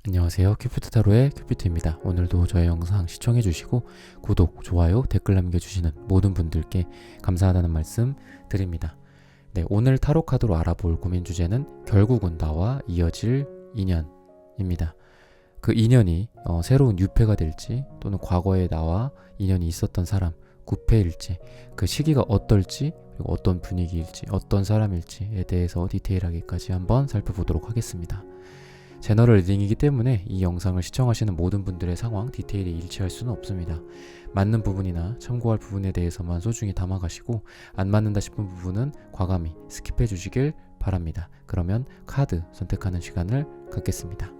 안녕하세요. 큐피트 타로의 큐피트입니다. 오늘도 저의 영상 시청해주시고 구독, 좋아요, 댓글 남겨주시는 모든 분들께 감사하다는 말씀 드립니다. 네, 오늘 타로 카드로 알아볼 고민 주제는 결국은 나와 이어질 인연입니다. 그 인연이 새로운 유패가 될지 또는 과거에 나와 인연이 있었던 사람, 구패일지, 그 시기가 어떨지, 그리고 어떤 분위기일지, 어떤 사람일지에 대해서 디테일하게까지 한번 살펴보도록 하겠습니다. 제너럴 리딩이기 때문에 이 영상을 시청하시는 모든 분들의 상황, 디테일이 일치할 수는 없습니다. 맞는 부분이나 참고할 부분에 대해서만 소중히 담아가시고 안 맞는다 싶은 부분은 과감히 스킵해 주시길 바랍니다. 그러면 카드 선택하는 시간을 갖겠습니다.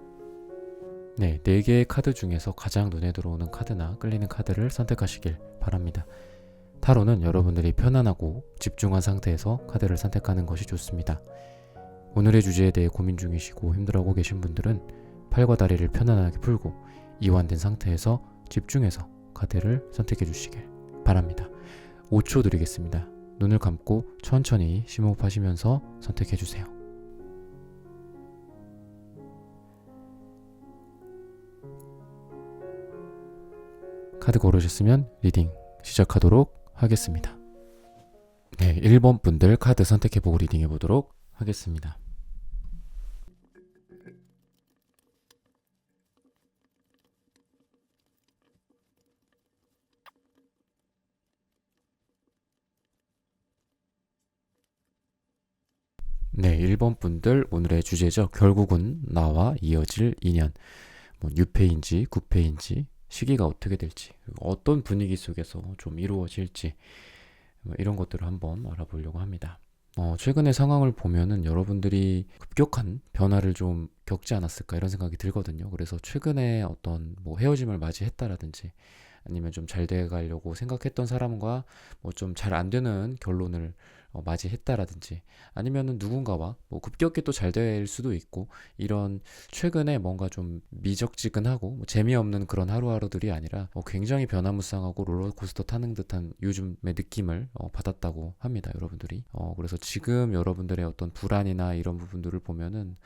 네, 4개의 카드 중에서 가장 눈에 들어오는 카드나 끌리는 카드를 선택하시길 바랍니다. 타로는 여러분들이 편안하고 집중한 상태에서 카드를 선택하는 것이 좋습니다. 오늘의 주제에 대해 고민 중이시고 힘들어하고 계신 분들은 팔과 다리를 편안하게 풀고 이완된 상태에서 집중해서 카드를 선택해 주시길 바랍니다. 5초 드리겠습니다. 눈을 감고 천천히 심호흡하시면서 선택해 주세요. 카드 고르셨으면 리딩 시작하도록 하겠습니다. 네, 1번 분들 카드 선택해보고 리딩해 보도록 하겠습니다. 네, 1번 분들 오늘의 주제죠. 결국은 나와 이어질 인연. 유패인지 구패인지 시기가 어떻게 될지 어떤 분위기 속에서 좀 이루어질지 이런 것들을 한번 알아보려고 합니다. 최근의 상황을 보면은 여러분들이 급격한 변화를 좀 겪지 않았을까 이런 생각이 들거든요. 그래서 최근에 어떤 헤어짐을 맞이했다라든지 아니면 좀 잘 돼가려고 생각했던 사람과 좀 잘 안 되는 결론을 맞이했다라든지 아니면은 누군가와 급격히 또 잘 될 수도 있고 이런 최근에 뭔가 좀 미적지근하고 재미없는 그런 하루하루들이 아니라 굉장히 변화무쌍하고 롤러코스터 타는 듯한 요즘의 느낌을 받았다고 합니다, 여러분들이. 그래서 지금 여러분들의 어떤 불안이나 이런 부분들을 보면은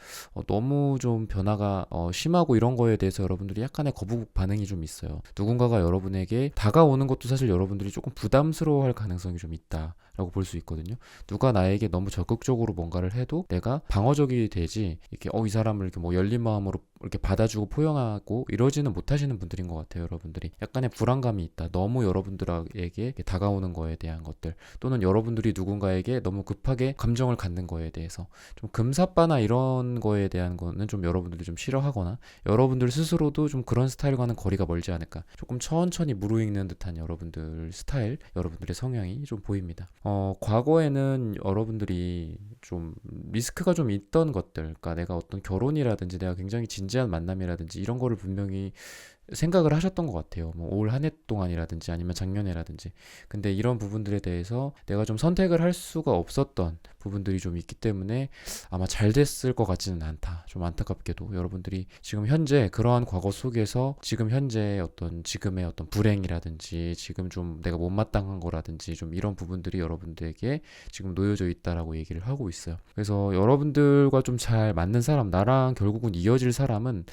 너무 좀 변화가 심하고 이런 거에 대해서 여러분들이 약간의 거부감 반응이 좀 있어요. 누군가가 여러분에게 다가오는 것도 사실 여러분들이 조금 부담스러워할 가능성이 좀 있다라고 볼 수 있거든요. 누가 나에게 너무 적극적으로 뭔가를 해도 내가 방어적이 되지 이렇게 이 사람을 이렇게 열린 마음으로 이렇게 받아주고 포용하고 이러지는 못하시는 분들인 것 같아요. 여러분들이 약간의 불안감이 있다. 너무 여러분들에게 다가오는 거에 대한 것들 또는 여러분들이 누군가에게 너무 급하게 감정을 갖는 거에 대해서 좀 금사빠나 이런 거에 대한 거는 좀 여러분들이 좀 싫어하거나 여러분들 스스로도 좀 그런 스타일과는 거리가 멀지 않을까. 조금 천천히 무르익는 듯한 여러분들 스타일, 여러분들의 성향이 좀 보입니다. 과거에는 여러분들이 좀 리스크가 좀 있던 것들, 그러니까 내가 어떤 결혼이라든지 내가 굉장히 진지한 만남이라든지 이런 거를 분명히 생각을 하셨던 것 같아요. 올 한 해 동안이라든지 아니면 작년에라든지. 근데 이런 부분들에 대해서 내가 좀 선택을 할 수가 없었던 부분들이 좀 있기 때문에 아마 잘 됐을 것 같지는 않다. 좀 안타깝게도 여러분들이 지금 현재 그러한 과거 속에서 지금 현재 지금의 어떤 불행이라든지 지금 좀 내가 못마땅한 거라든지 좀 이런 부분들이 여러분들에게 지금 놓여져 있다라고 얘기를 하고 있어요. 그래서 여러분들과 좀 잘 맞는 사람, 나랑 결국은 이어질 사람은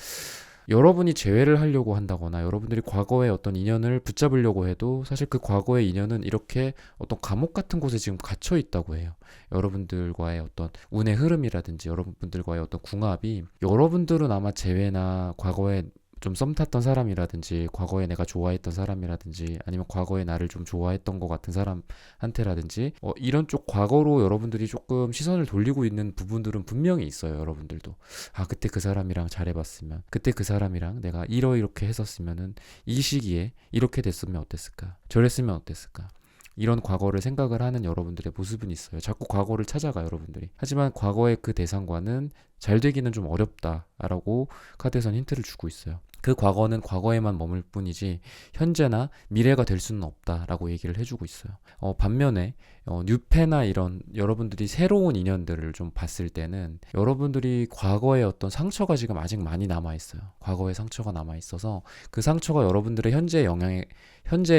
여러분이 재회를 하려고 한다거나 여러분들이 과거의 어떤 인연을 붙잡으려고 해도 사실 그 과거의 인연은 이렇게 어떤 감옥 같은 곳에 지금 갇혀 있다고 해요. 여러분들과의 어떤 운의 흐름이라든지 여러분들과의 어떤 궁합이 여러분들은 아마 재회나 과거에 좀 썸 탔던 사람이라든지 과거에 내가 좋아했던 사람이라든지 아니면 과거에 나를 좀 좋아했던 것 같은 사람한테라든지 이런 쪽 과거로 여러분들이 조금 시선을 돌리고 있는 부분들은 분명히 있어요. 여러분들도 그때 그 사람이랑 잘해봤으면 그때 그 사람이랑 내가 이렇게 했었으면은 이 시기에 이렇게 됐으면 어땠을까 저랬으면 어땠을까 이런 과거를 생각을 하는 여러분들의 모습은 있어요. 자꾸 과거를 찾아가 여러분들이. 하지만 과거의 그 대상과는 잘 되기는 좀 어렵다라고 카드에선 힌트를 주고 있어요. 그 과거는 과거에만 머물 뿐이지 현재나 미래가 될 수는 없다라고 얘기를 해주고 있어요. 반면에 뉴페나 이런 여러분들이 새로운 인연들을 좀 봤을 때는 여러분들이 과거의 어떤 상처가 지금 아직 많이 남아 있어요. 과거의 상처가 남아 있어서 그 상처가 여러분들의 현재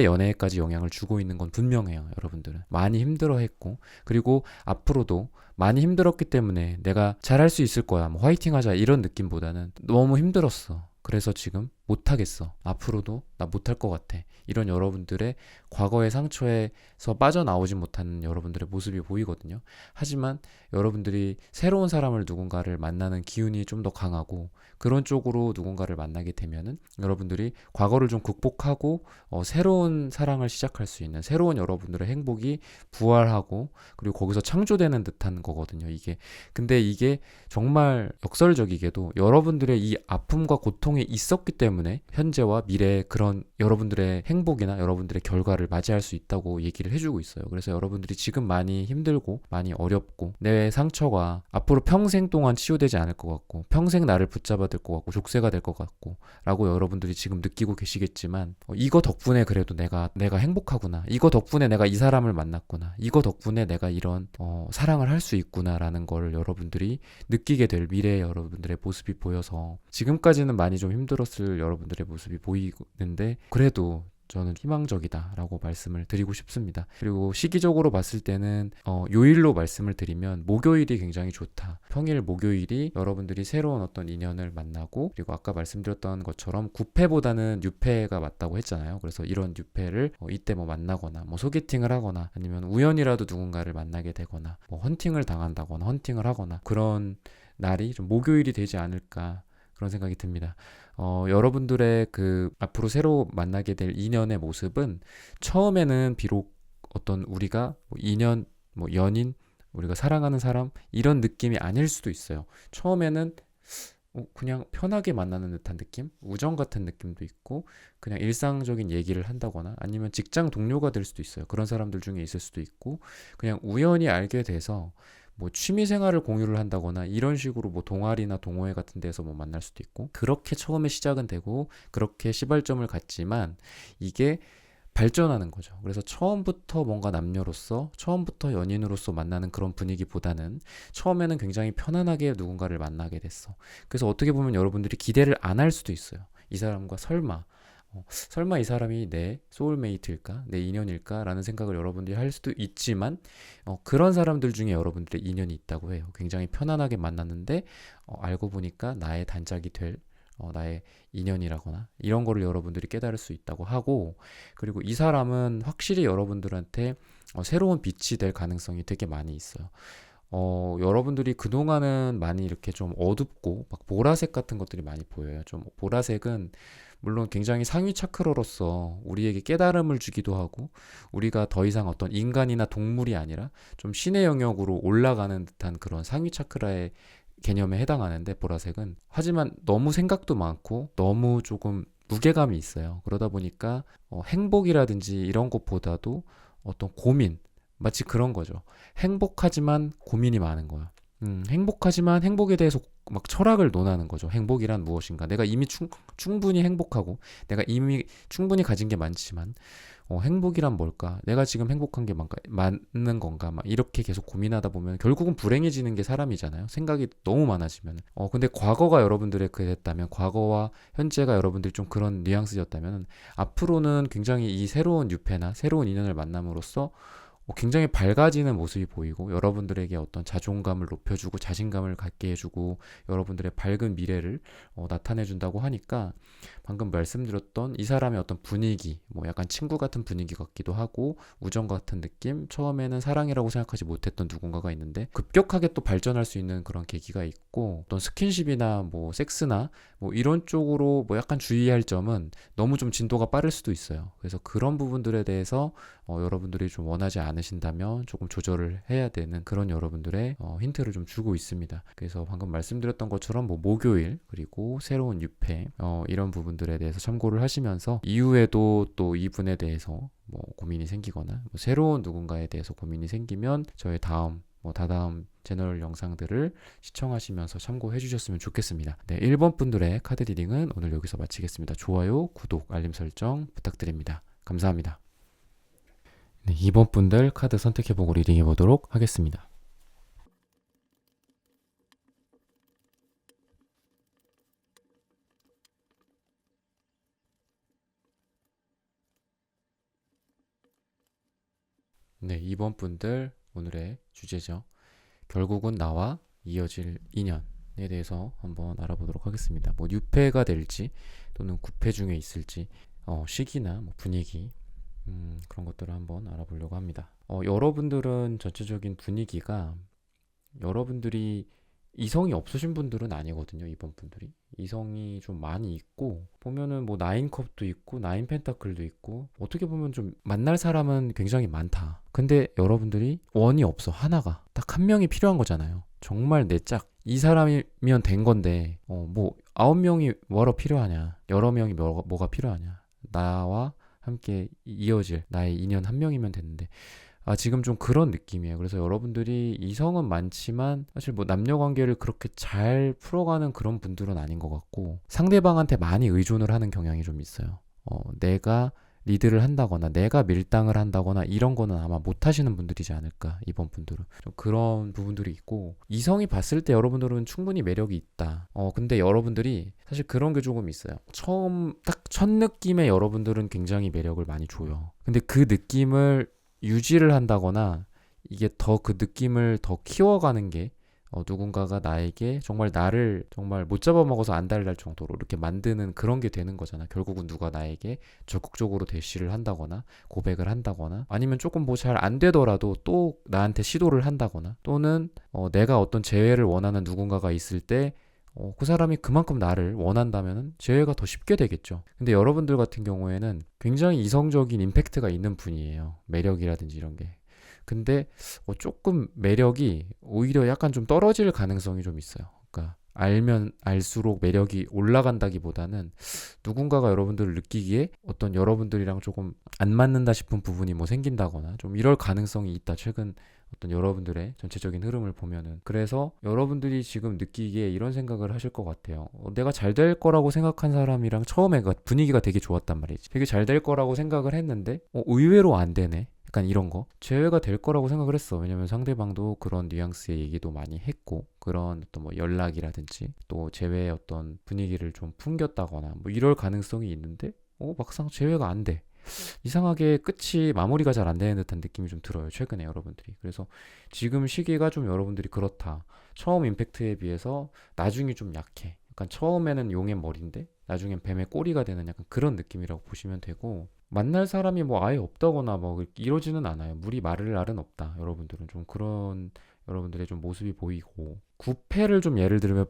연애에까지 영향을 주고 있는 건 분명해요. 여러분들은 많이 힘들어했고, 그리고 앞으로도 많이 힘들었기 때문에 내가 잘할 수 있을 거야, 뭐 화이팅 하자 이런 느낌보다는 너무 힘들었어, 그래서 지금 못하겠어, 앞으로도 나 못할 것 같아, 이런 여러분들의 과거의 상처에서 빠져나오지 못하는 여러분들의 모습이 보이거든요. 하지만 여러분들이 새로운 사람을 누군가를 만나는 기운이 좀 더 강하고, 그런 쪽으로 누군가를 만나게 되면은 여러분들이 과거를 좀 극복하고 새로운 사랑을 시작할 수 있는, 새로운 여러분들의 행복이 부활하고, 그리고 거기서 창조되는 듯한 거거든요, 이게. 근데 이게 정말 역설적이게도 여러분들의 이 아픔과 고통이 있었기 때문에 현재와 미래의 그런 여러분들의 행복이나 여러분들의 결과를 맞이할 수 있다고 얘기를 해주고 있어요. 그래서 여러분들이 지금 많이 힘들고 많이 어렵고 내 상처가 앞으로 평생 동안 치유되지 않을 것 같고, 평생 나를 붙잡아 될 것 같고, 족쇄가 될 것 같고 라고 여러분들이 지금 느끼고 계시겠지만, 이거 덕분에 그래도 내가 행복하구나, 이거 덕분에 내가 이 사람을 만났구나, 이거 덕분에 내가 이런 사랑을 할 수 있구나 라는 걸 여러분들이 느끼게 될 미래의 여러분들의 모습이 보여서, 지금까지는 많이 좀 힘들었을 여러분들의 모습이 보이는데 그래도 저는 희망적이다라고 말씀을 드리고 싶습니다. 그리고 시기적으로 봤을 때는 요일로 말씀을 드리면 목요일이 굉장히 좋다. 평일 목요일이 여러분들이 새로운 어떤 인연을 만나고, 그리고 아까 말씀드렸던 것처럼 9패보다는 6패가 맞다고 했잖아요. 그래서 이런 6패를 이때 뭐 만나거나 뭐 소개팅을 하거나, 아니면 우연이라도 누군가를 만나게 되거나, 뭐 헌팅을 당한다거나 헌팅을 하거나, 그런 날이 좀 목요일이 되지 않을까, 그런 생각이 듭니다. 여러분들의 그 앞으로 새로 만나게 될 인연의 모습은 처음에는 비록 어떤 우리가 뭐 인연, 뭐 연인, 우리가 사랑하는 사람 이런 느낌이 아닐 수도 있어요. 처음에는 그냥 편하게 만나는 듯한 느낌? 우정 같은 느낌도 있고, 그냥 일상적인 얘기를 한다거나, 아니면 직장 동료가 될 수도 있어요. 그런 사람들 중에 있을 수도 있고, 그냥 우연히 알게 돼서 뭐 취미 생활을 공유를 한다거나 이런 식으로 뭐 동아리나 동호회 같은 데서 뭐 만날 수도 있고, 그렇게 처음에 시작은 되고 그렇게 시발점을 갖지만 이게 발전하는 거죠. 그래서 처음부터 뭔가 남녀로서, 처음부터 연인으로서 만나는 그런 분위기보다는 처음에는 굉장히 편안하게 누군가를 만나게 됐어. 그래서 어떻게 보면 여러분들이 기대를 안 할 수도 있어요. 이 사람과 설마 이 사람이 내 소울메이트일까? 내 인연일까? 라는 생각을 여러분들이 할 수도 있지만, 그런 사람들 중에 여러분들의 인연이 있다고 해요. 굉장히 편안하게 만났는데 알고 보니까 나의 단짝이 될 나의 인연이라거나 이런 거를 여러분들이 깨달을 수 있다고 하고, 그리고 이 사람은 확실히 여러분들한테 새로운 빛이 될 가능성이 되게 많이 있어요. 여러분들이 그동안은 많이 이렇게 좀 어둡고 막 보라색 같은 것들이 많이 보여요. 좀 보라색은 물론 굉장히 상위 차크로서 우리에게 깨달음을 주기도 하고, 우리가 더 이상 어떤 인간이나 동물이 아니라 좀 신의 영역으로 올라가는 듯한 그런 상위 차크라의 개념에 해당하는데, 보라색은. 하지만 너무 생각도 많고 너무 조금 무게감이 있어요. 그러다 보니까 행복이라든지 이런 것보다도 어떤 고민, 마치 그런 거죠. 행복하지만 고민이 많은 거야. 행복하지만 행복에 대해서 막 철학을 논하는 거죠. 행복이란 무엇인가? 내가 이미 충분히 행복하고 내가 이미 충분히 가진 게 많지만 행복이란 뭘까? 내가 지금 행복한 게 맞는 건가? 막 이렇게 계속 고민하다 보면 결국은 불행해지는 게 사람이잖아요. 생각이 너무 많아지면. 근데 과거가 여러분들의 그랬다면, 과거와 현재가 여러분들이 좀 그런 뉘앙스였다면, 앞으로는 굉장히 이 새로운 유패나 새로운 인연을 만남으로써 굉장히 밝아지는 모습이 보이고, 여러분들에게 어떤 자존감을 높여주고 자신감을 갖게 해주고 여러분들의 밝은 미래를 나타내준다고 하니까, 방금 말씀드렸던 이 사람의 어떤 분위기, 뭐 약간 친구 같은 분위기 같기도 하고 우정 같은 느낌, 처음에는 사랑이라고 생각하지 못했던 누군가가 있는데 급격하게 또 발전할 수 있는 그런 계기가 있고, 어떤 스킨십이나 뭐 섹스나 뭐 이런 쪽으로 뭐 약간 주의할 점은 너무 좀 진도가 빠를 수도 있어요. 그래서 그런 부분들에 대해서 여러분들이 좀 원하지 않으신다면 조금 조절을 해야 되는 그런 여러분들의 힌트를 좀 주고 있습니다. 그래서 방금 말씀드렸던 것처럼 뭐 목요일, 그리고 새로운 유패, 이런 부분들에 대해서 참고를 하시면서, 이후에도 또 이분에 대해서 뭐 고민이 생기거나 뭐 새로운 누군가에 대해서 고민이 생기면 저희 다음 뭐 다다음 채널 영상들을 시청하시면서 참고해 주셨으면 좋겠습니다. 네, 1번 분들의 카드 리딩은 오늘 여기서 마치겠습니다. 좋아요, 구독, 알림 설정 부탁드립니다. 감사합니다. 네, 2번 분들 카드 선택해보고 리딩해 보도록 하겠습니다. 네, 2번 분들 오늘의 주제죠. 결국은 나와 이어질 인연에 대해서 한번 알아보도록 하겠습니다. 뭐 6패가 될지 또는 9패 중에 있을지 시기나 뭐 분위기 그런 것들을 한번 알아보려고 합니다. 여러분들은 전체적인 분위기가 여러분들이 이성이 없으신 분들은 아니거든요. 이번 분들이 이성이 좀 많이 있고 보면은 뭐 나인컵도 있고 나인 펜타클도 있고 어떻게 보면 좀 만날 사람은 굉장히 많다. 근데 여러분들이 원이 없어. 하나가 딱 한 명이 필요한 거잖아요. 정말 내 짝 이 사람이면 된 건데 뭐 9명이 뭐하러 필요하냐, 여러 명이 뭐가 필요하냐, 나와 함께 이어질 나의 인연 한 명이면 되는데 지금 좀 그런 느낌이에요. 그래서 여러분들이 이성은 많지만 사실 뭐 남녀 관계를 그렇게 잘 풀어가는 그런 분들은 아닌 것 같고 상대방한테 많이 의존을 하는 경향이 좀 있어요. 내가 리드를 한다거나 내가 밀당을 한다거나 이런 거는 아마 못 하시는 분들이지 않을까. 이번 분들은 좀 그런 부분들이 있고 이성이 봤을 때 여러분들은 충분히 매력이 있다. 근데 여러분들이 사실 그런 게 조금 있어요. 처음 딱 첫 느낌에 여러분들은 굉장히 매력을 많이 줘요. 근데 그 느낌을 유지를 한다거나 이게 더 그 느낌을 더 키워가는 게 누군가가 나에게 정말 나를 정말 못 잡아먹어서 안달날 정도로 이렇게 만드는 그런 게 되는 거잖아. 결국은 누가 나에게 적극적으로 대시를 한다거나 고백을 한다거나 아니면 조금 뭐 잘 안 되더라도 또 나한테 시도를 한다거나 또는 내가 어떤 재회를 원하는 누군가가 있을 때 그 사람이 그만큼 나를 원한다면 재회가 더 쉽게 되겠죠. 근데 여러분들 같은 경우에는 굉장히 이성적인 임팩트가 있는 분이에요. 매력이라든지 이런 게. 근데 조금 매력이 오히려 약간 좀 떨어질 가능성이 좀 있어요. 그러니까 알면 알수록 매력이 올라간다기보다는 누군가가 여러분들을 느끼기에 어떤 여러분들이랑 조금 안 맞는다 싶은 부분이 뭐 생긴다거나 좀 이럴 가능성이 있다. 최근 어떤 여러분들의 전체적인 흐름을 보면은 그래서 여러분들이 지금 느끼기에 이런 생각을 하실 것 같아요. 내가 잘 될 거라고 생각한 사람이랑 처음에 분위기가 되게 좋았단 말이지. 되게 잘 될 거라고 생각을 했는데 의외로 안 되네. 약간 이런 거 제외가 될 거라고 생각을 했어. 왜냐면 상대방도 그런 뉘앙스의 얘기도 많이 했고 그런 어떤 뭐 연락이라든지 또 제외의 어떤 분위기를 좀 풍겼다거나 뭐 이럴 가능성이 있는데 막상 제외가 안 돼. 이상하게 끝이 마무리가 잘 안 되는 듯한 느낌이 좀 들어요. 최근에 여러분들이. 그래서 지금 시기가 좀 여러분들이 그렇다. 처음 임팩트에 비해서 나중이 좀 약해. 약간 처음에는 용의 머리인데 나중엔 뱀의 꼬리가 되는 약간 그런 느낌이라고 보시면 되고 만날 사람이 뭐 아예 없다거나 뭐 이러지는 않아요. 물이 마를 날은 없다. 여러분들은 좀 그런 여러분들의 좀 모습이 보이고 구패를 좀 예를 들면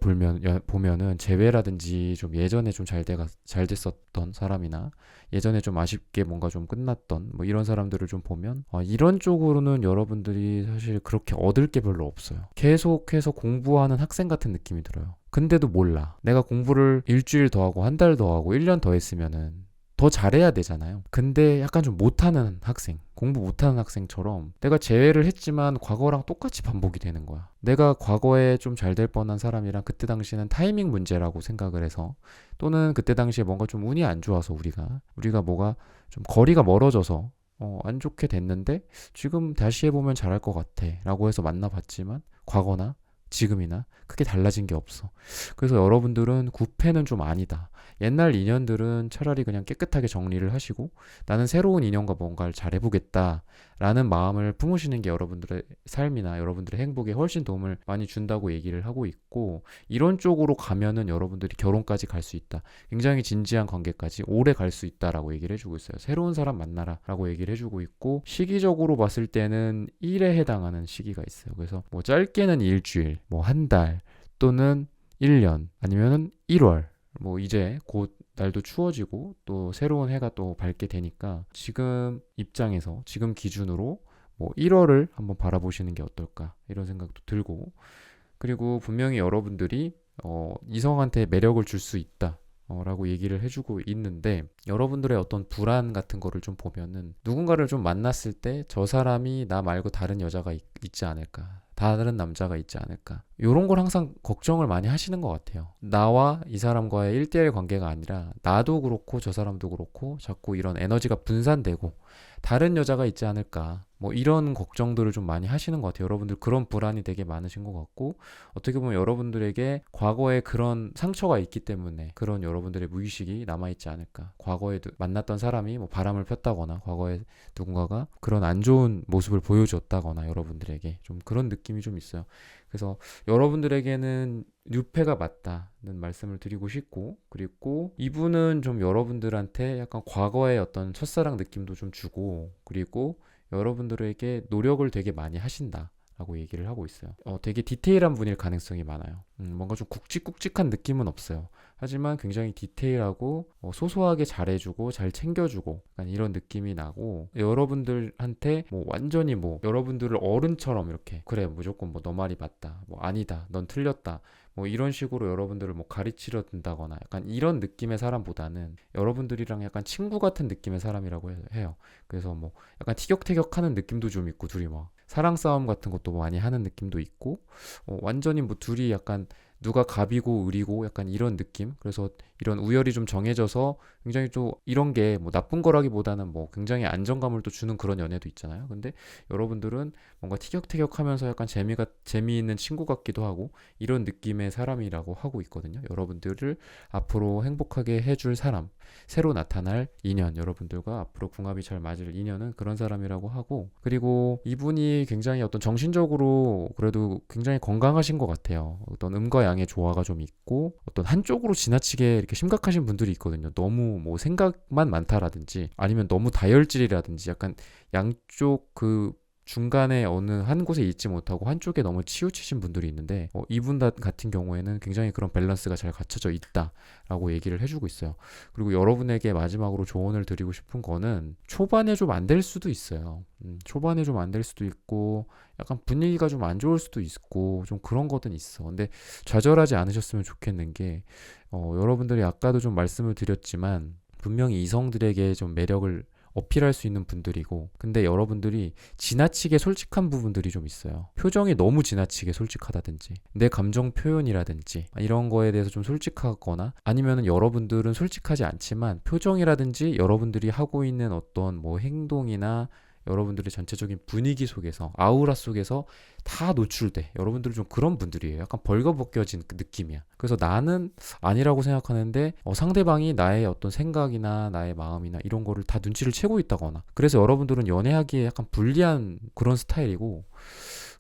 보면은 재회라든지 좀 예전에 좀 잘 됐었던 사람이나 예전에 좀 아쉽게 뭔가 좀 끝났던 뭐 이런 사람들을 좀 보면 이런 쪽으로는 여러분들이 사실 그렇게 얻을 게 별로 없어요. 계속해서 공부하는 학생 같은 느낌이 들어요. 근데도 몰라. 내가 공부를 일주일 더 하고 한 달 더 하고 1년 더 했으면은 더 잘해야 되잖아요. 근데 약간 좀 못하는 학생, 공부 못하는 학생처럼 내가 재회를 했지만 과거랑 똑같이 반복이 되는 거야. 내가 과거에 좀 잘 될 뻔한 사람이랑 그때 당시에는 타이밍 문제라고 생각을 해서 또는 그때 당시에 뭔가 좀 운이 안 좋아서 우리가 뭐가 좀 거리가 멀어져서 안 좋게 됐는데 지금 다시 해보면 잘할 것 같아 라고 해서 만나봤지만 과거나 지금이나 크게 달라진 게 없어. 그래서 여러분들은 9패는 좀 아니다. 옛날 인연들은 차라리 그냥 깨끗하게 정리를 하시고 나는 새로운 인연과 뭔가를 잘 해보겠다 라는 마음을 품으시는 게 여러분들의 삶이나 여러분들의 행복에 훨씬 도움을 많이 준다고 얘기를 하고 있고 이런 쪽으로 가면은 여러분들이 결혼까지 갈 수 있다. 굉장히 진지한 관계까지 오래 갈 수 있다라고 얘기를 해주고 있어요. 새로운 사람 만나라 라고 얘기를 해주고 있고 시기적으로 봤을 때는 1에 해당하는 시기가 있어요. 그래서 뭐 짧게는 일주일 뭐 한 달 또는 1년 아니면은 1월 뭐 이제 곧 날도 추워지고 또 새로운 해가 또 밝게 되니까 지금 입장에서 지금 기준으로 뭐 1월을 한번 바라보시는 게 어떨까 이런 생각도 들고 그리고 분명히 여러분들이 이성한테 매력을 줄 수 있다 라고 얘기를 해주고 있는데 여러분들의 어떤 불안 같은 거를 좀 보면은 누군가를 좀 만났을 때 저 사람이 나 말고 다른 여자가 있지 않을까 다른 남자가 있지 않을까. 요런 걸 항상 걱정을 많이 하시는 것 같아요. 나와 이 사람과의 1대1 관계가 아니라 나도 그렇고 저 사람도 그렇고 자꾸 이런 에너지가 분산되고 다른 여자가 있지 않을까. 뭐 이런 걱정들을 좀 많이 하시는 것 같아요. 여러분들 그런 불안이 되게 많으신 것 같고, 어떻게 보면 여러분들에게 과거에 그런 상처가 있기 때문에 그런 여러분들의 무의식이 남아있지 않을까. 과거에 만났던 사람이 뭐 바람을 폈다거나 과거에 누군가가 그런 안 좋은 모습을 보여줬다거나 여러분들에게 좀 그런 느낌이 좀 있어요. 그래서 여러분들에게는 뉴페가 맞다는 말씀을 드리고 싶고, 그리고 이분은 좀 여러분들한테 약간 과거의 어떤 첫사랑 느낌도 좀 주고, 그리고 여러분들에게 노력을 되게 많이 하신다 라고 얘기를 하고 있어요. 되게 디테일한 분일 가능성이 많아요. 뭔가 좀 굵직굵직한 느낌은 없어요. 하지만 굉장히 디테일하고 소소하게 잘해주고 잘 챙겨주고 약간 이런 느낌이 나고, 여러분들한테 뭐 완전히 뭐 여러분들을 어른처럼 이렇게 그래 무조건 뭐 너 말이 맞다, 뭐 아니다, 넌 틀렸다, 뭐 이런 식으로 여러분들을 뭐 가르치려 든다거나 약간 이런 느낌의 사람보다는 여러분들이랑 약간 친구 같은 느낌의 사람이라고 해요. 그래서 뭐 약간 티격태격하는 느낌도 좀 있고, 둘이 막 사랑 싸움 같은 것도 많이 하는 느낌도 있고, 완전히 뭐 둘이 약간 누가 갑이고 을이고 약간 이런 느낌. 그래서 이런 우열이 좀 정해져서 굉장히 좀 이런 게 뭐 나쁜 거라기보다는 뭐 굉장히 안정감을 또 주는 그런 연애도 있잖아요. 근데 여러분들은 뭔가 티격태격하면서 약간 재미있는 친구 같기도 하고 이런 느낌의 사람이라고 하고 있거든요. 여러분들을 앞으로 행복하게 해줄 사람, 새로 나타날 인연, 여러분들과 앞으로 궁합이 잘 맞을 인연은 그런 사람이라고 하고, 그리고 이분이 굉장히 어떤 정신적으로 그래도 굉장히 건강하신 것 같아요. 어떤 음과 양의 조화가 좀 있고, 어떤 한쪽으로 지나치게 이렇게 심각하신 분들이 있거든요. 너무 뭐 생각만 많다라든지 아니면 너무 다혈질이라든지 약간 양쪽 그 중간에 어느 한 곳에 있지 못하고 한쪽에 너무 치우치신 분들이 있는데, 이분 같은 경우에는 굉장히 그런 밸런스가 잘 갖춰져 있다라고 얘기를 해주고 있어요. 그리고 여러분에게 마지막으로 조언을 드리고 싶은 거는, 초반에 좀 안 될 수도 있어요. 초반에 좀 안 될 수도 있고 약간 분위기가 좀 안 좋을 수도 있고 좀 그런 것은 있어. 근데 좌절하지 않으셨으면 좋겠는 게, 여러분들이 아까도 좀 말씀을 드렸지만 분명히 이성들에게 좀 매력을 어필할 수 있는 분들이고, 근데 여러분들이 지나치게 솔직한 부분들이 좀 있어요. 표정이 너무 지나치게 솔직하다든지 내 감정 표현이라든지 이런 거에 대해서 좀 솔직하거나, 아니면은 여러분들은 솔직하지 않지만 표정이라든지 여러분들이 하고 있는 어떤 뭐 행동이나 여러분들의 전체적인 분위기 속에서, 아우라 속에서 다 노출돼. 여러분들은 좀 그런 분들이에요. 약간 벌거벗겨진 그 느낌이야. 그래서 나는 아니라고 생각하는데 상대방이 나의 어떤 생각이나 나의 마음이나 이런 거를 다 눈치를 채고 있다거나, 그래서 여러분들은 연애하기에 약간 불리한 그런 스타일이고,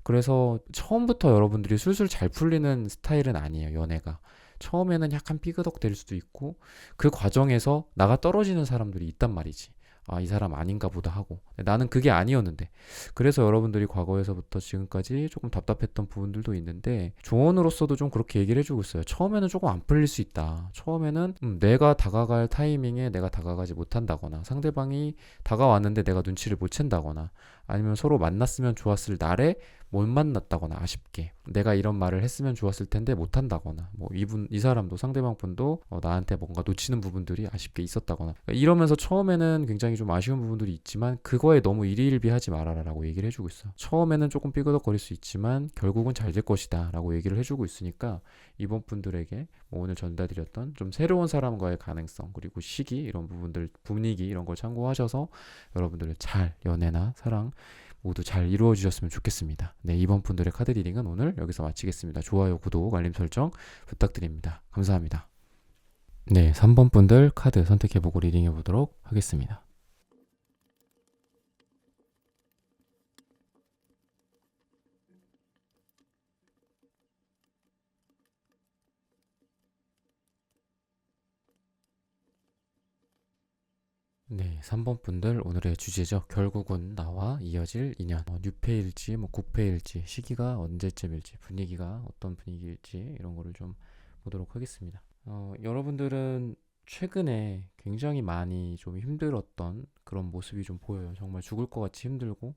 그래서 처음부터 여러분들이 술술 잘 풀리는 스타일은 아니에요, 연애가. 처음에는 약간 삐그덕 될 수도 있고, 그 과정에서 나가 떨어지는 사람들이 있단 말이지. 아, 이 사람 아닌가 보다 하고. 나는 그게 아니었는데. 그래서 여러분들이 과거에서부터 지금까지 조금 답답했던 부분들도 있는데, 조언으로서도 좀 그렇게 얘기를 해주고 있어요. 처음에는 조금 안 풀릴 수 있다. 처음에는 내가 다가갈 타이밍에 내가 다가가지 못한다거나, 상대방이 다가왔는데 내가 눈치를 못 챈다거나, 아니면 서로 만났으면 좋았을 날에 못 만났다거나, 아쉽게 내가 이런 말을 했으면 좋았을 텐데 못 한다거나, 뭐 이 사람도, 상대방 분도 나한테 뭔가 놓치는 부분들이 아쉽게 있었다거나, 이러면서 처음에는 굉장히 좀 아쉬운 부분들이 있지만 그거에 너무 일희일비하지 말아라라고 얘기를 해주고 있어요. 처음에는 조금 삐그덕거릴 수 있지만 결국은 잘 될 것이다라고 얘기를 해주고 있으니까, 이번 분들에게 뭐 오늘 전달드렸던 좀 새로운 사람과의 가능성, 그리고 시기, 이런 부분들, 분위기 이런 걸 참고하셔서 여러분들의 잘 연애나 사랑 모두 잘 이루어지셨으면 좋겠습니다. 네, 이번 분들의 카드 리딩은 오늘 여기서 마치겠습니다. 좋아요, 구독, 알림 설정 부탁드립니다. 감사합니다. 네, 3번 분들 카드 선택해보고 리딩해보도록 하겠습니다. 네, 3번 분들 오늘의 주제죠. 결국은 나와 이어질 인연. 뉴페일지 뭐 구페일지, 시기가 언제쯤일지, 분위기가 어떤 분위기일지 이런 거를 좀 보도록 하겠습니다. 여러분들은 최근에 굉장히 많이 좀 힘들었던 그런 모습이 좀 보여요. 정말 죽을 것 같이 힘들고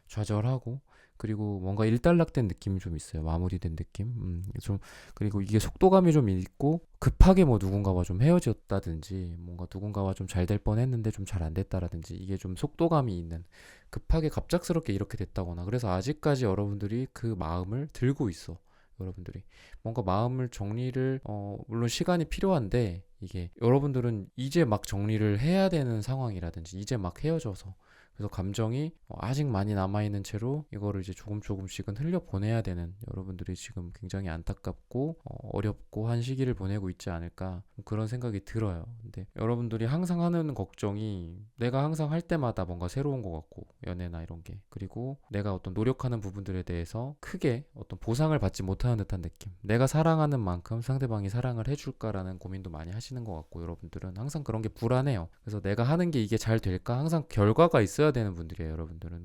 좌절하고, 그리고 뭔가 일단락된 느낌이 좀 있어요. 마무리된 느낌. 좀, 그리고 이게 속도감이 좀 있고, 급하게 뭐 누군가와 좀 헤어졌다든지, 뭔가 누군가와 좀 잘 될 뻔 했는데 좀 잘 안 됐다라든지, 이게 좀 속도감이 있는, 급하게 갑작스럽게 이렇게 됐다거나, 그래서 아직까지 여러분들이 그 마음을 들고 있어. 여러분들이 뭔가 마음을 정리를, 물론 시간이 필요한데, 이게 여러분들은 이제 막 정리를 해야 되는 상황이라든지, 이제 막 헤어져서, 그래서 감정이 아직 많이 남아있는 채로 이거를 이제 조금씩은 흘려보내야 되는, 여러분들이 지금 굉장히 안타깝고 어렵고 한 시기를 보내고 있지 않을까, 그런 생각이 들어요. 근데 여러분들이 항상 하는 걱정이, 내가 항상 할 때마다 뭔가 새로운 것 같고, 연애나 이런 게, 그리고 내가 어떤 노력하는 부분들에 대해서 크게 어떤 보상을 받지 못하는 듯한 느낌, 내가 사랑하는 만큼 상대방이 사랑을 해줄까라는 고민도 많이 하시는 것 같고, 여러분들은 항상 그런 게 불안해요. 그래서 내가 하는 게 이게 잘 될까, 항상 결과가 있어야 되는 분들이에요. 여러분들은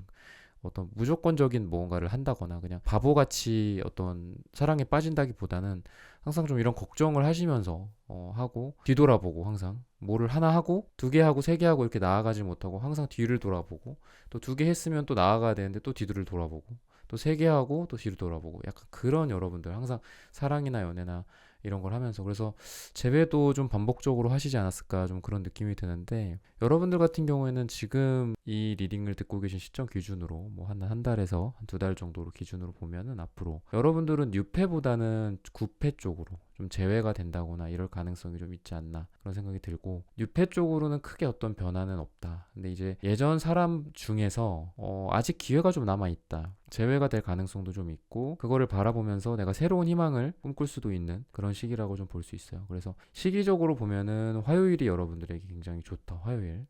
어떤 무조건적인 무언가를 한다거나 그냥 바보같이 어떤 사랑에 빠진다기보다는, 항상 좀 이런 걱정을 하시면서 하고, 뒤돌아보고, 항상 뭐를 하나 하고 두 개 하고 세 개 하고 이렇게 나아가지 못하고, 항상 뒤를 돌아보고, 또 두 개 했으면 또 나아가야 되는데 또 뒤를 돌아보고, 또 세 개 하고 또 뒤를 돌아보고, 약간 그런, 여러분들 항상 사랑이나 연애나 이런 걸 하면서, 그래서 재회도 좀 반복적으로 하시지 않았을까, 좀 그런 느낌이 드는데, 여러분들 같은 경우에는 지금 이 리딩을 듣고 계신 시점 기준으로 뭐 한 달에서 한 두 달 정도로 기준으로 보면은, 앞으로 여러분들은 6회보다는 9회 쪽으로 좀 재회가 된다거나 이럴 가능성이 좀 있지 않나, 그런 생각이 들고, 6회 쪽으로는 크게 어떤 변화는 없다. 근데 이제 예전 사람 중에서 아직 기회가 좀 남아 있다, 재회가 될 가능성도 좀 있고, 그거를 바라보면서 내가 새로운 희망을 꿈꿀 수도 있는 그런 시기라고 좀 볼 수 있어요. 그래서 시기적으로 보면은 화요일이 여러분들에게 굉장히 좋다. 화요일.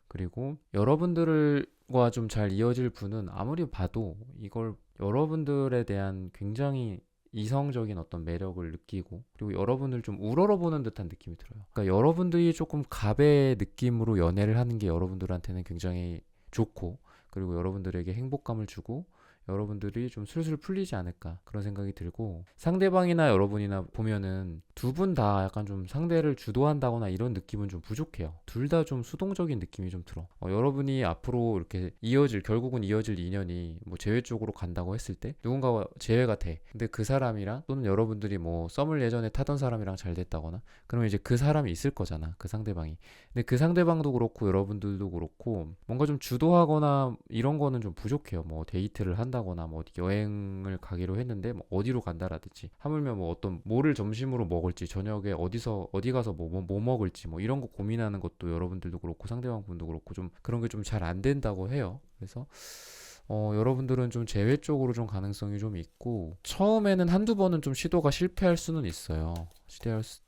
그리고 여러분들과 좀 잘 이어질 분은, 아무리 봐도 이걸 여러분들에 대한 굉장히 이성적인 어떤 매력을 느끼고, 그리고 여러분을 좀 우러러보는 듯한 느낌이 들어요. 그러니까 여러분들이 조금 갑의 느낌으로 연애를 하는 게 여러분들한테는 굉장히 좋고, 그리고 여러분들에게 행복감을 주고, 여러분들이 좀 술술 풀리지 않을까, 그런 생각이 들고, 상대방이나 여러분이나 보면은 두 분 다 약간 좀 상대를 주도한다거나 이런 느낌은 좀 부족해요. 둘 다 좀 수동적인 느낌이 좀 들어. 여러분이 앞으로 이렇게 결국은 이어질 인연이 뭐 재회 쪽으로 간다고 했을 때, 누군가와 재회가 돼. 근데 그 사람이랑, 또는 여러분들이 뭐 썸을 예전에 타던 사람이랑 잘 됐다거나, 그러면 이제 그 사람이 있을 거잖아, 그 상대방이. 근데 그 상대방도 그렇고 여러분들도 그렇고, 뭔가 좀 주도하거나 이런 거는 좀 부족해요. 뭐 데이트를 한다거나, 뭐 어디 여행을 가기로 했는데 뭐 어디로 간다라든지, 하물며 뭐 어떤 뭐를 점심으로 먹을지, 저녁에 어디 가서 뭐 먹을지, 뭐 이런 거 고민하는 것도 여러분들도 그렇고 상대방 분도 그렇고, 좀 그런 게 좀 잘 안 된다고 해요. 그래서 여러분들은 좀 재회 쪽으로 좀 가능성이 좀 있고, 처음에는 한두 번은 좀 시도가 실패할 수는 있어요.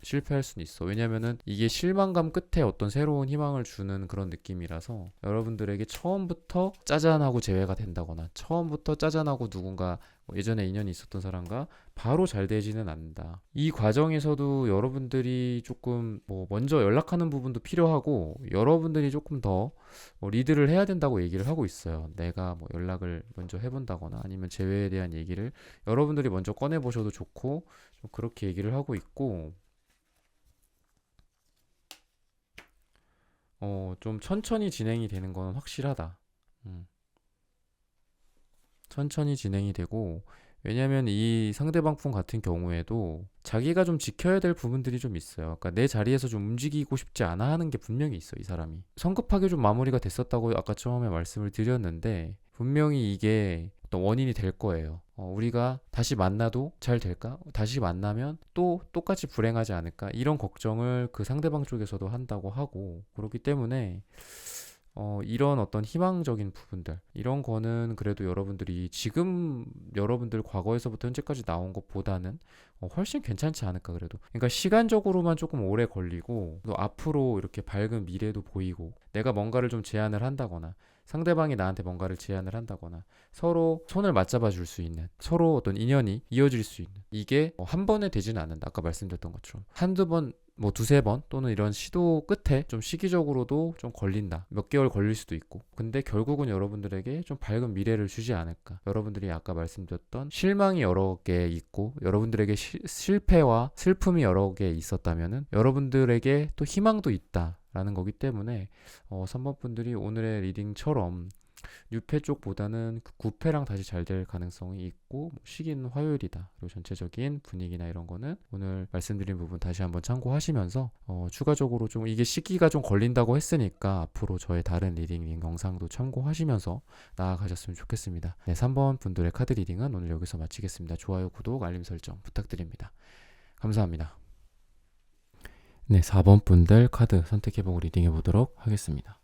실패할 수는 있어. 왜냐면은 이게 실망감 끝에 어떤 새로운 희망을 주는 그런 느낌이라서, 여러분들에게 처음부터 짜잔하고 재회가 된다거나, 처음부터 짜잔하고 누군가 예전에 인연이 있었던 사람과 바로 잘 되지는 않는다. 이 과정에서도 여러분들이 조금 뭐 먼저 연락하는 부분도 필요하고, 여러분들이 조금 더 리드를 해야 된다고 얘기를 하고 있어요. 내가 뭐 연락을 먼저 해본다거나, 아니면 재회에 대한 얘기를 여러분들이 먼저 꺼내보셔도 좋고, 좀 그렇게 얘기를 하고 있고, 좀 천천히 진행이 되는 건 확실하다. 음, 천천히 진행이 되고, 왜냐면 이 상대방 분 같은 경우에도 자기가 좀 지켜야 될 부분들이 좀 있어요. 그러니까 내 자리에서 좀 움직이고 싶지 않아 하는 게 분명히 있어, 이 사람이. 성급하게 좀 마무리가 됐었다고 아까 처음에 말씀을 드렸는데, 분명히 이게 어떤 원인이 될 거예요. 우리가 다시 만나도 잘 될까? 다시 만나면 또 똑같이 불행하지 않을까? 이런 걱정을 그 상대방 쪽에서도 한다고 하고, 그렇기 때문에 이런 어떤 희망적인 부분들, 이런 거는 그래도 여러분들이 지금 여러분들 과거에서부터 현재까지 나온 것보다는 훨씬 괜찮지 않을까, 그래도. 그러니까 시간적으로만 조금 오래 걸리고, 또 앞으로 이렇게 밝은 미래도 보이고, 내가 뭔가를 좀 제안을 한다거나, 상대방이 나한테 뭔가를 제안을 한다거나, 서로 손을 맞잡아 줄 수 있는, 서로 어떤 인연이 이어질 수 있는, 이게 한 번에 되지는 않는다. 아까 말씀드렸던 것처럼 한두 번, 뭐 두세 번, 또는 이런 시도 끝에 좀 시기적으로도 좀 걸린다. 몇 개월 걸릴 수도 있고. 근데 결국은 여러분들에게 좀 밝은 미래를 주지 않을까. 여러분들이 아까 말씀드렸던 실망이 여러 개 있고, 여러분들에게 실패와 슬픔이 여러 개 있었다면은 여러분들에게 또 희망도 있다 라는 거기 때문에 3번 분들이 오늘의 리딩처럼 뉴페 쪽보다는 그 구페랑 다시 잘 될 가능성이 있고 뭐 시기는 화요일이다. 그리고 전체적인 분위기나 이런 거는 오늘 말씀드린 부분 다시 한번 참고하시면서 추가적으로 좀 이게 시기가 좀 걸린다고 했으니까 앞으로 저의 다른 리딩 영상도 참고하시면서 나아가셨으면 좋겠습니다. 네, 3번 분들의 카드 리딩은 오늘 여기서 마치겠습니다. 좋아요, 구독, 알림 설정 부탁드립니다. 감사합니다. 네, 4번 분들 카드 선택해보고 리딩해 보도록 하겠습니다.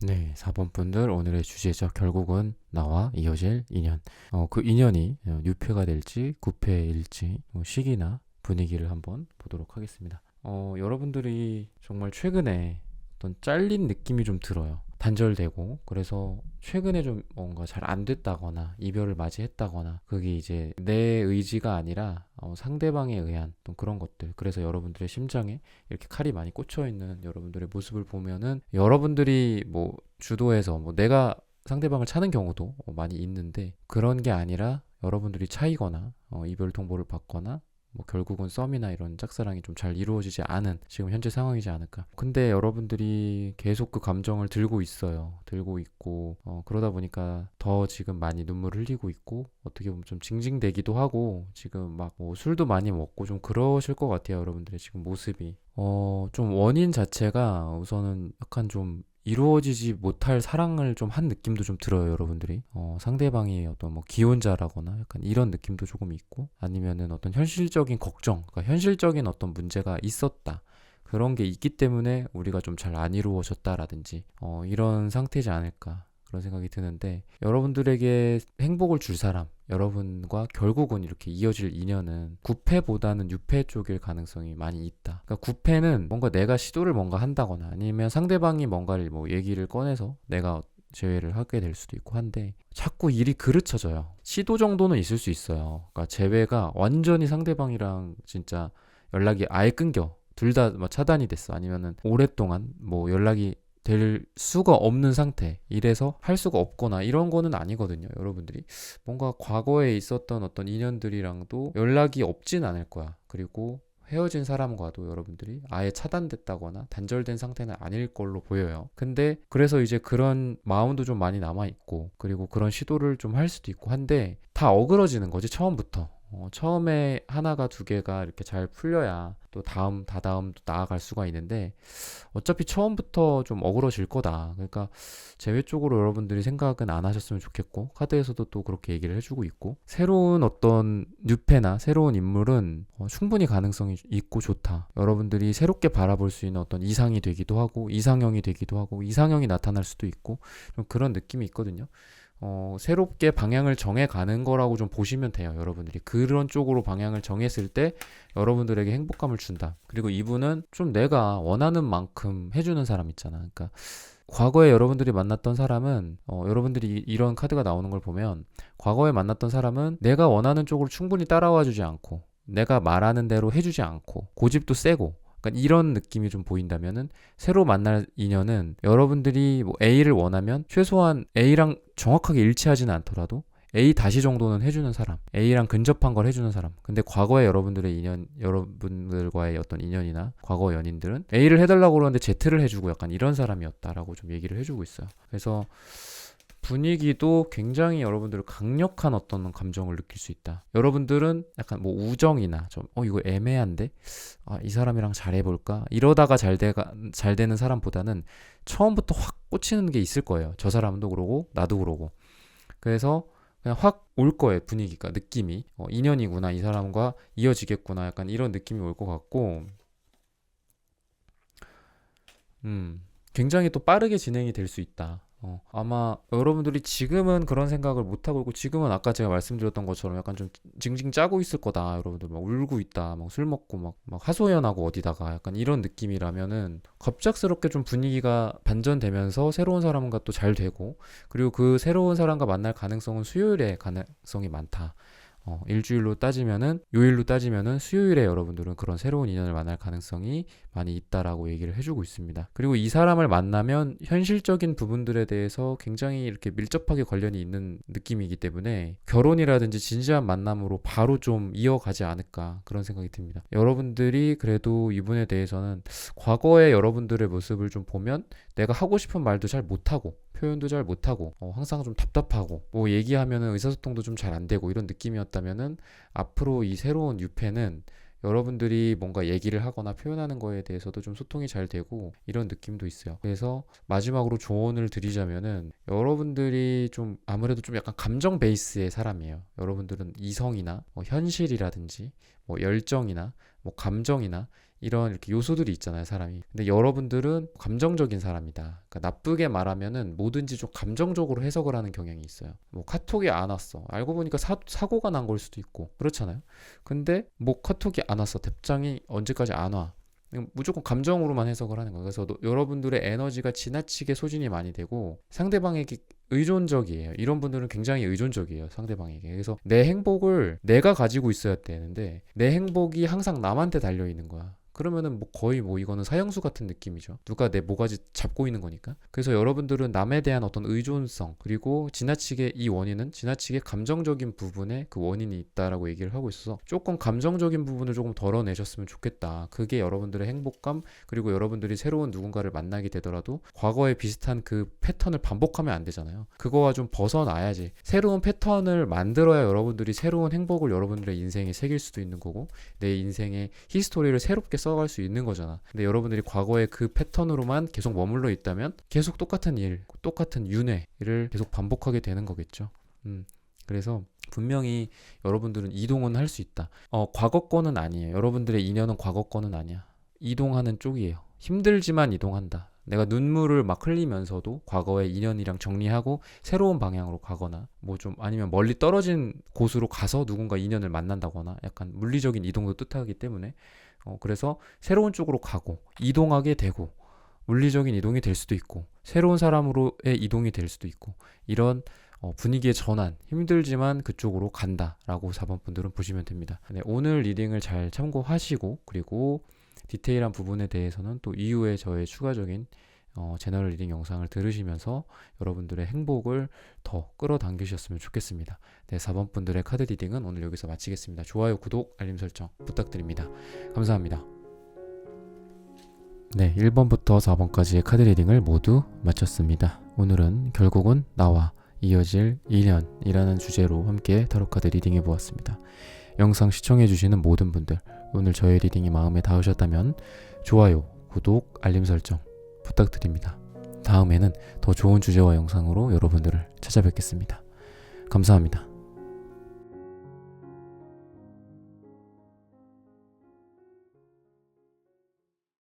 네, 4번 분들 오늘의 주제죠. 결국은 나와 이어질 인연. 그 인연이 뉴페가 될지 구페일지 시기나 분위기를 한번 보도록 하겠습니다. 여러분들이 정말 최근에 어떤 잘린 느낌이 좀 들어요. 단절되고 그래서 최근에 좀 뭔가 잘 안 됐다거나 이별을 맞이했다거나 그게 이제 내 의지가 아니라 상대방에 의한 또 그런 것들. 그래서 여러분들의 심장에 이렇게 칼이 많이 꽂혀 있는 여러분들의 모습을 보면은 여러분들이 뭐 주도해서 뭐 내가 상대방을 차는 경우도 많이 있는데 그런 게 아니라 여러분들이 차이거나 이별 통보를 받거나 뭐 결국은 썸이나 이런 짝사랑이 좀 잘 이루어지지 않은 지금 현재 상황이지 않을까. 근데 여러분들이 계속 그 감정을 들고 있어요. 들고 있고 그러다 보니까 더 지금 많이 눈물을 흘리고 있고 어떻게 보면 좀 징징대기도 하고 지금 막 뭐 술도 많이 먹고 좀 그러실 것 같아요. 여러분들의 지금 모습이. 좀 원인 자체가 우선은 약간 좀 이루어지지 못할 사랑을 좀 한 느낌도 좀 들어요, 여러분들이. 상대방이 어떤 뭐 기혼자라거나 약간 이런 느낌도 조금 있고, 아니면은 어떤 현실적인 걱정, 그러니까 현실적인 어떤 문제가 있었다. 그런 게 있기 때문에 우리가 좀 잘 안 이루어졌다라든지, 이런 상태지 않을까. 그런 생각이 드는데, 여러분들에게 행복을 줄 사람, 여러분과 결국은 이렇게 이어질 인연은 9패보다는 6패 쪽일 가능성이 많이 있다. 그러니까 9패는 뭔가 내가 시도를 뭔가 한다거나 아니면 상대방이 뭔가를 뭐 얘기를 꺼내서 내가 재회를 하게 될 수도 있고 한데 자꾸 일이 그르쳐져요. 시도 정도는 있을 수 있어요. 그러니까 재회가 완전히 상대방이랑 진짜 연락이 아예 끊겨. 둘 다 차단이 됐어. 아니면은 오랫동안 뭐 연락이 될 수가 없는 상태, 이래서 할 수가 없거나 이런 거는 아니거든요. 여러분들이 뭔가 과거에 있었던 어떤 인연들이랑도 연락이 없진 않을 거야. 그리고 헤어진 사람과도 여러분들이 아예 차단됐다거나 단절된 상태는 아닐 걸로 보여요. 근데 그래서 이제 그런 마음도 좀 많이 남아있고 그리고 그런 시도를 좀 할 수도 있고 한데 다 어그러지는 거지, 처음부터. 처음에 하나가 두 개가 이렇게 잘 풀려야 또 다다음도 나아갈 수가 있는데 어차피 처음부터 좀 어그러질 거다. 그러니까 제외 쪽으로 여러분들이 생각은 안 하셨으면 좋겠고, 카드에서도 또 그렇게 얘기를 해주고 있고, 새로운 어떤 뉴페나 새로운 인물은 충분히 가능성이 있고 좋다. 여러분들이 새롭게 바라볼 수 있는 어떤 이상이 되기도 하고 이상형이 되기도 하고 이상형이 나타날 수도 있고 좀 그런 느낌이 있거든요. 새롭게 방향을 정해가는 거라고 좀 보시면 돼요. 여러분들이 그런 쪽으로 방향을 정했을 때 여러분들에게 행복감을 준다. 그리고 이분은 좀 내가 원하는 만큼 해주는 사람 있잖아. 그러니까 과거에 여러분들이 만났던 사람은 여러분들이 이런 카드가 나오는 걸 보면 과거에 만났던 사람은 내가 원하는 쪽으로 충분히 따라와 주지 않고 내가 말하는 대로 해주지 않고 고집도 세고, 그러니까 이런 느낌이 좀 보인다면은 새로 만날 인연은 여러분들이 뭐 A를 원하면 최소한 A랑 정확하게 일치하지는 않더라도 A 다시 정도는 해주는 사람, A랑 근접한 걸 해주는 사람. 근데 과거에 여러분들의 인연, 여러분들과의 어떤 인연이나 과거 연인들은 A를 해달라고 그러는데 Z를 해주고 약간 이런 사람이었다라고 좀 얘기를 해주고 있어요. 그래서 분위기도 굉장히 여러분들은 강력한 어떤 감정을 느낄 수 있다. 여러분들은 약간 뭐 우정이나 좀 이거 애매한데 이 사람이랑 잘해볼까 이러다가 잘 되는 사람보다는 처음부터 확 꽂히는 게 있을 거예요. 저 사람도 그러고 나도 그러고. 그래서 그냥 확 올 거예요. 분위기가, 느낌이 인연이구나, 이 사람과 이어지겠구나, 약간 이런 느낌이 올 것 같고, 굉장히 또 빠르게 진행이 될 수 있다. 아마 여러분들이 지금은 그런 생각을 못하고 있고, 지금은 아까 제가 말씀드렸던 것처럼 약간 좀 징징 짜고 있을 거다. 여러분들 막 울고 있다. 막 술 먹고 막 하소연하고 어디다가 약간 이런 느낌이라면은 갑작스럽게 좀 분위기가 반전되면서 새로운 사람과 또 잘 되고, 그리고 그 새로운 사람과 만날 가능성은 수요일에 가능성이 많다. 일주일로 따지면은, 요일로 따지면은 수요일에 여러분들은 그런 새로운 인연을 만날 가능성이 많이 있다라고 얘기를 해주고 있습니다. 그리고 이 사람을 만나면 현실적인 부분들에 대해서 굉장히 이렇게 밀접하게 관련이 있는 느낌이기 때문에 결혼이라든지 진지한 만남으로 바로 좀 이어가지 않을까 그런 생각이 듭니다. 여러분들이 그래도 이분에 대해서는 과거의 여러분들의 모습을 좀 보면 내가 하고 싶은 말도 잘 못하고 표현도 잘 못하고 항상 좀 답답하고 뭐 얘기하면은 의사소통도 좀 잘 안 되고 이런 느낌이었다면은 앞으로 이 새로운 유패는 여러분들이 뭔가 얘기를 하거나 표현하는 거에 대해서도 좀 소통이 잘 되고 이런 느낌도 있어요. 그래서 마지막으로 조언을 드리자면은 여러분들이 좀 아무래도 좀 약간 감정 베이스의 사람이에요. 여러분들은 이성이나 뭐 현실이라든지 뭐 열정이나 뭐 감정이나 이런 이렇게 요소들이 있잖아요, 사람이. 근데 여러분들은 감정적인 사람이다. 그러니까 나쁘게 말하면은 뭐든지 좀 감정적으로 해석을 하는 경향이 있어요. 뭐 카톡이 안 왔어. 알고 보니까 사고가 난 걸 수도 있고. 그렇잖아요. 근데 뭐 카톡이 안 왔어. 답장이 언제까지 안 와. 무조건 감정으로만 해석을 하는 거예요. 그래서 여러분들의 에너지가 지나치게 소진이 많이 되고 상대방에게 의존적이에요. 이런 분들은 굉장히 의존적이에요. 상대방에게. 그래서 내 행복을 내가 가지고 있어야 되는데 내 행복이 항상 남한테 달려 있는 거야. 그러면은 뭐 거의 뭐 이거는 사형수 같은 느낌이죠. 누가 내 모가지 잡고 있는 거니까. 그래서 여러분들은 남에 대한 어떤 의존성 그리고 지나치게 이 원인은 지나치게 감정적인 부분에 그 원인이 있다라고 얘기를 하고 있어서 조금 감정적인 부분을 조금 덜어내셨으면 좋겠다. 그게 여러분들의 행복감 그리고 여러분들이 새로운 누군가를 만나게 되더라도 과거에 비슷한 그 패턴을 반복하면 안 되잖아요. 그거와 좀 벗어나야지. 새로운 패턴을 만들어야 여러분들이 새로운 행복을 여러분들의 인생에 새길 수도 있는 거고 내 인생의 히스토리를 새롭게 써갈 수 있는 거잖아. 근데 여러분들이 과거의 그 패턴으로만 계속 머물러 있다면 계속 똑같은 일, 똑같은 윤회를 계속 반복하게 되는 거겠죠. 그래서 분명히 여러분들은 이동은 할 수 있다. 과거 거는 아니에요. 여러분들의 인연은 과거 거는 아니야. 이동하는 쪽이에요. 힘들지만 이동한다. 내가 눈물을 막 흘리면서도 과거의 인연이랑 정리하고 새로운 방향으로 가거나 뭐 좀 아니면 멀리 떨어진 곳으로 가서 누군가 인연을 만난다거나 약간 물리적인 이동도 뜻하기 때문에 그래서 새로운 쪽으로 가고 이동하게 되고 물리적인 이동이 될 수도 있고 새로운 사람으로의 이동이 될 수도 있고 이런 분위기의 전환 힘들지만 그쪽으로 간다라고 4번 분들은 보시면 됩니다. 네, 오늘 리딩을 잘 참고하시고 그리고 디테일한 부분에 대해서는 또 이후에 저의 추가적인 제너럴 리딩 영상을 들으시면서 여러분들의 행복을 더 끌어당기셨으면 좋겠습니다. 네, 4번 분들의 카드 리딩은 오늘 여기서 마치겠습니다. 좋아요, 구독, 알림 설정 부탁드립니다. 감사합니다. 네, 1번부터 4번까지의 카드 리딩을 모두 마쳤습니다. 오늘은 결국은 나와 이어질 인연이라는 주제로 함께 타로 카드 리딩해 보았습니다. 영상 시청해주시는 모든 분들 오늘 저의 리딩이 마음에 닿으셨다면 좋아요, 구독, 알림 설정 부탁드립니다. 다음에는 더 좋은 주제와 영상으로 여러분들을 찾아뵙겠습니다. 감사합니다.